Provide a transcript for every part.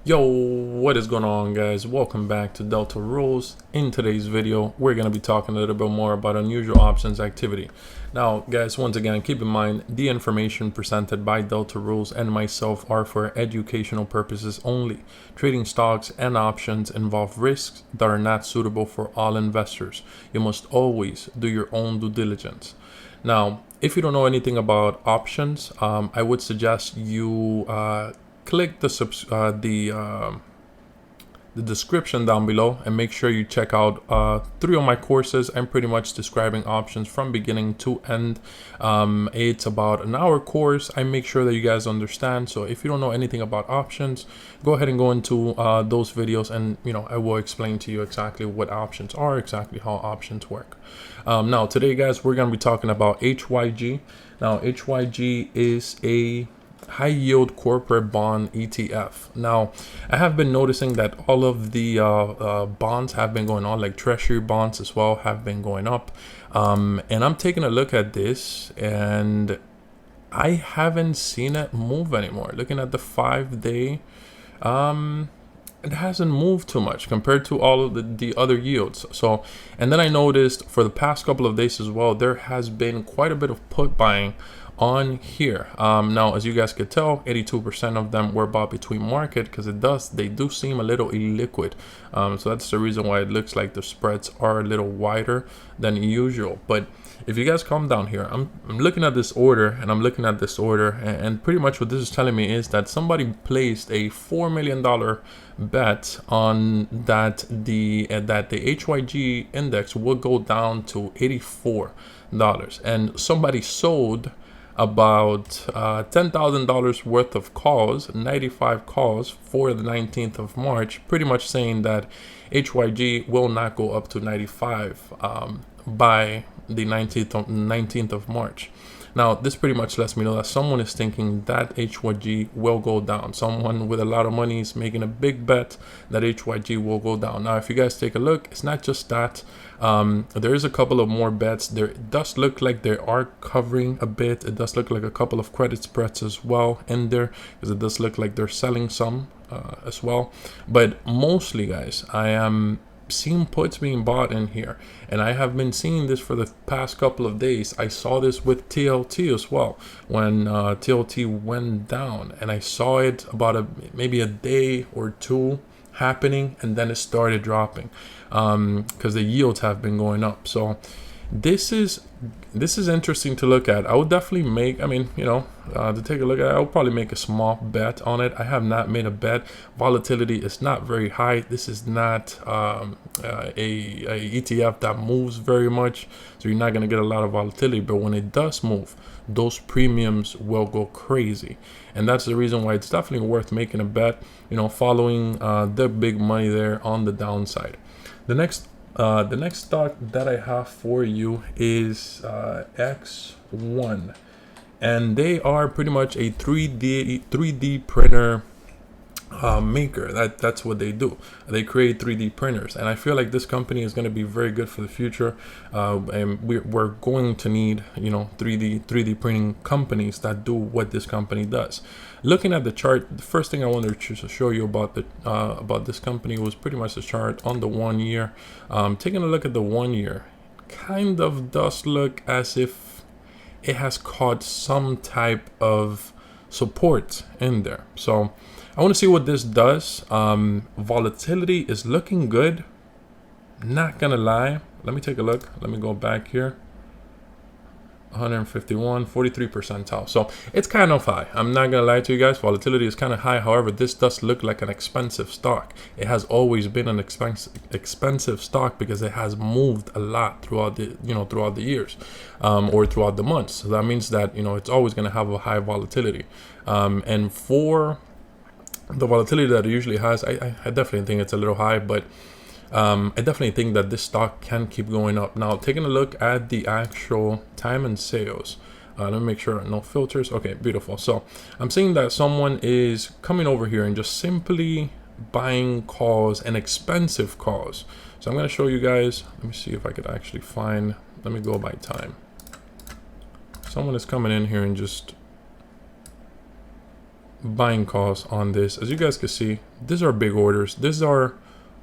Yo, what is going on, guys? Welcome back to Delta Rules. In today's video, we're going to be talking a little bit more about unusual options activity. Now, guys, once again, keep in mind the information presented by Delta Rules and myself are for educational purposes only. Trading stocks and options involve risks that are not suitable for all investors. You must always do your own due diligence. Now, if you don't know anything about options, I would suggest you click the description down below and make sure you check out 3 of my courses. I'm pretty much describing options from beginning to end. It's about an hour course. I make sure that you guys understand. So if you don't know anything about options, go ahead and go into those videos, and I will explain to you exactly what options are, exactly how options work. Now today, guys, we're going to be talking about HYG. Now HYG is a high yield corporate bond ETF. Now, I have been noticing that all of the bonds have been going on, like treasury bonds as well, have been going up. And I'm taking a look at this, and I haven't seen it move anymore. Looking at the 5-day, it hasn't moved too much compared to all of the other yields. So, and then I noticed for the past couple of days as well, there has been quite a bit of put buying on here. Now, as you guys could tell, 82% of them were bought between market, because they do seem a little illiquid. So that's the reason why it looks like the spreads are a little wider than usual. But if you guys come down here, I'm looking at this order, and pretty much what this is telling me is that somebody placed a $4 million bet on that the HYG index will go down to $84, and somebody sold about $10,000 worth of calls, 95 calls for the 19th of March, pretty much saying that HYG will not go up to 95 by the 19th of March. Now, this pretty much lets me know that someone is thinking that HYG will go down. Someone with a lot of money is making a big bet that HYG will go down. Now, if you guys take a look, it's not just that. There is a couple of more bets. There it does look like they are covering a bit. It does look like a couple of credit spreads as well in there, because it does look like they're selling some as well. But mostly, guys, I am seeing puts being bought in here, and I have been seeing this for the past couple of days. I saw this with TLT as well when TLT went down, and I saw it about maybe a day or two happening, and then it started dropping because the yields have been going up. So this is interesting to look at. I would definitely make, to take a look at it, I would probably make a small bet on it. I have not made a bet. Volatility is not very high. This is not a ETF that moves very much, so you're not going to get a lot of volatility. But when it does move, those premiums will go crazy, and that's the reason why it's definitely worth making a bet, following the big money there on the downside. The next stock that I have for you is XONE, and they are pretty much a 3D printer maker. That's what they do. They create 3D printers, and I feel like this company is going to be very good for the future. And we're going to need 3D printing companies that do what this company does. Looking at the chart, the first thing I wanted to show you about this company was pretty much the chart on the 1 year. Taking a look at the 1 year, kind of does look as if it has caught some type of support in there. So I want to see what this does. Volatility is looking good, not gonna lie. Let me take a look. Let me go back here. 151, 43 percentile. So it's kind of high. I'm not gonna lie to you guys. Volatility is kind of high. However, this does look like an expensive stock. It has always been an expensive stock because it has moved a lot throughout the years, or throughout the months. So that means that it's always gonna have a high volatility. And for the volatility that it usually has, I definitely think it's a little high, but I definitely think that this stock can keep going up. Now, taking a look at the actual time and sales, let me make sure no filters. Okay, beautiful. So I'm seeing that someone is coming over here and just simply buying calls, and expensive calls. So I'm going to show you guys. Let me see if I could actually find, let me go by time. Someone is coming in here and just buying calls on this. As you guys can see, these are big orders. These are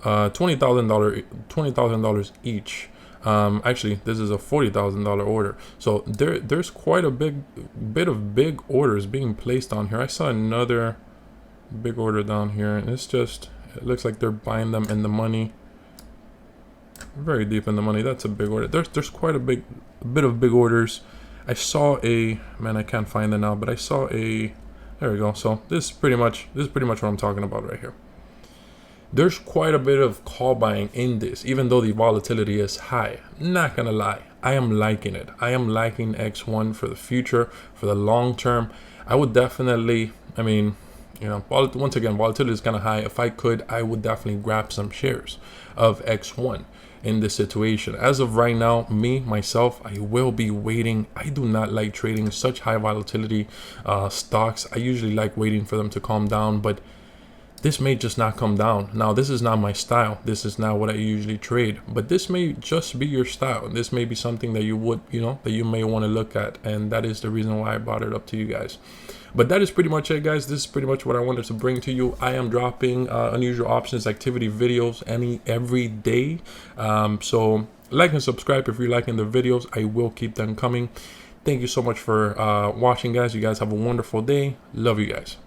$20,000 each. Actually, this is a $40,000 order. So there's quite a bit of big orders being placed on here. I saw another big order down here, and it looks like they're buying them in the money, very deep in the money. That's a big order. There's quite a bit of big orders. I saw a, man, I can't find it now, but I saw a, there we go. So this is pretty much what I'm talking about right here. There's quite a bit of call buying in this, even though the volatility is high. Not gonna lie, I am liking it. I am liking XONE for the future, for the long term. I would definitely, I mean, you know, once again, volatility is kind of high. If I could, I would definitely grab some shares of XONE in this situation. As of right now, myself, I will be waiting. I do not like trading such high volatility stocks. I usually like waiting for them to calm down, but this may just not come down. Now, this is not my style. This is not what I usually trade, but this may just be your style. This may be something that you would, you know, that you may want to look at. And that is the reason why I brought it up to you guys. But that is pretty much it, guys. This is pretty much what I wanted to bring to you. I am dropping unusual options activity videos every day. So like and subscribe if you're liking the videos. I will keep them coming. Thank you so much for watching, guys. You guys have a wonderful day. Love you guys.